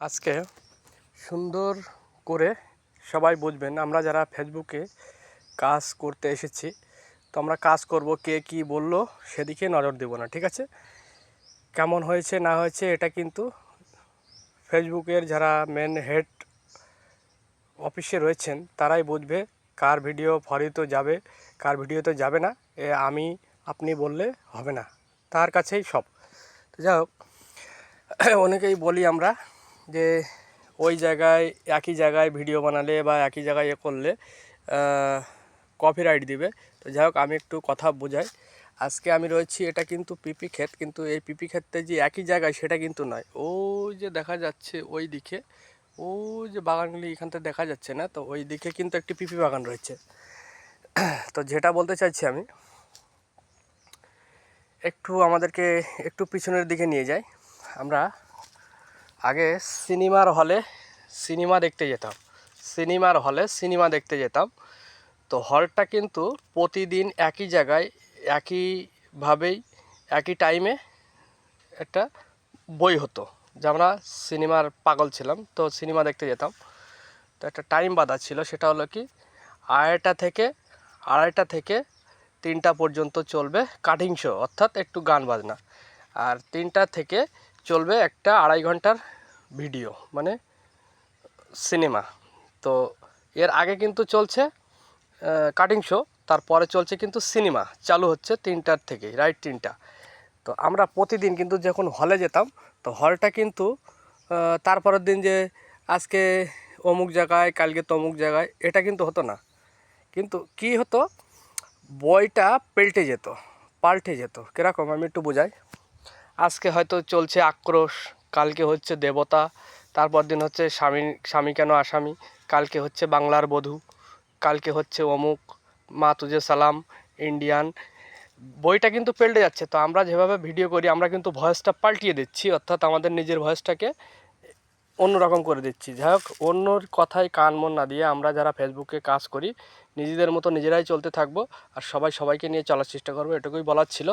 আজকে সুন্দর করে সবাই বুঝবেন, আমরা যারা ফেসবুকে কাজ করতে এসেছি তো আমরা কাজ করব, কে কি বলল সেদিকে নজর দেব না। ঠিক আছে, কেমন হয়েছে না হয়েছে এটা কিন্তু ফেসবুকের যারা মেন হেড অফিসে রয়েছেন তারাই বুঝবে, কার ভিডিও ফরিত যাবে কার ভিডিওতে যাবে না। আমি আপনি বললে হবে না, তার কাছেই সব। তো যাই হোক, অনেকেই বলি আমরা যে ওই জায়গায় একই জায়গায় ভিডিও বানালে বা একই জায়গায় করলে কপিরাইট দিবে। তো যাই হোক, আমি একটু কথা বোঝাই। আজকে আমি রয়েছি, এটা কিন্তু পিপি ক্ষেত, কিন্তু এই পিপি ক্ষেতটা যে একই জায়গায় সেটা কিন্তু নয়। ওই যে দেখা যাচ্ছে ওই দিকে, ওই যে বাগানগুলি এখান থেকে দেখা যাচ্ছে না, তো ওই দিকে কিন্তু একটি পিপি বাগান রয়েছে। তো যেটা বলতে চাইছি আমি, একটু আমাদেরকে একটু পিছনের দিকে নিয়ে যাই। আমরা আগে সিনেমা দেখতে যেতাম, সিনেমা দেখতে যেতাম। তো হলটা কিন্তু প্রতিদিন একই জায়গায় একইভাবেই একই টাইমে একটা বই হতো, যে আমরা সিনেমার পাগল ছিলাম তো সিনেমা দেখতে যেতাম। তো একটা টাইম বাঁধা ছিল, সেটা হলো কি, আড়াইটা থেকে 3টা পর্যন্ত চলবে কাটিং শো, অর্থাৎ একটু গান বাজনা। আর 3টা থেকে চলবে একটা 2.5 ঘন্টার ভিডিও, মানে সিনেমা। তো এর আগে কিন্তু চলছে কাটিং শো, তারপরে চলছে কিন্তু সিনেমা চালু হচ্ছে 3টার থেকে, রাইট 3টা। তো আমরা প্রতিদিন কিন্তু যখন হলে যেতাম, তো হলটা কিন্তু তারপরের দিন যে আজকে অমুক জায়গায় কালকে তমুক জায়গায়, এটা কিন্তু হতো না। কিন্তু কি হতো, বইটা পাল্টে যেত। কীরকম আমি একটু বোঝাই। আজকে হয়তো চলছে আক্রোশ, কালকে হচ্ছে দেবতা, তারপর দিন হচ্ছে স্বামী কেন আসামি, কালকে হচ্ছে বাংলার বধূ, কালকে হচ্ছে অমুক, মা তুজে সালাম, ইন্ডিয়ান। বইটা কিন্তু পাল্টে যাচ্ছে। তো আমরা যেভাবে ভিডিও করি, আমরা কিন্তু ভয়েসটা পাল্টিয়ে দিচ্ছি, অর্থাৎ আমাদের নিজের ভয়েসটাকে অন্যরকম করে দিচ্ছি। যাই হোক, অন্যর কথায় কান মন না দিয়ে আমরা যারা ফেসবুকে কাজ করি নিজেদের মতো নিজেরাই চলতে থাকবো, আর সবাইকে নিয়ে চলার চেষ্টা করবো, এটুকুই বলার ছিল।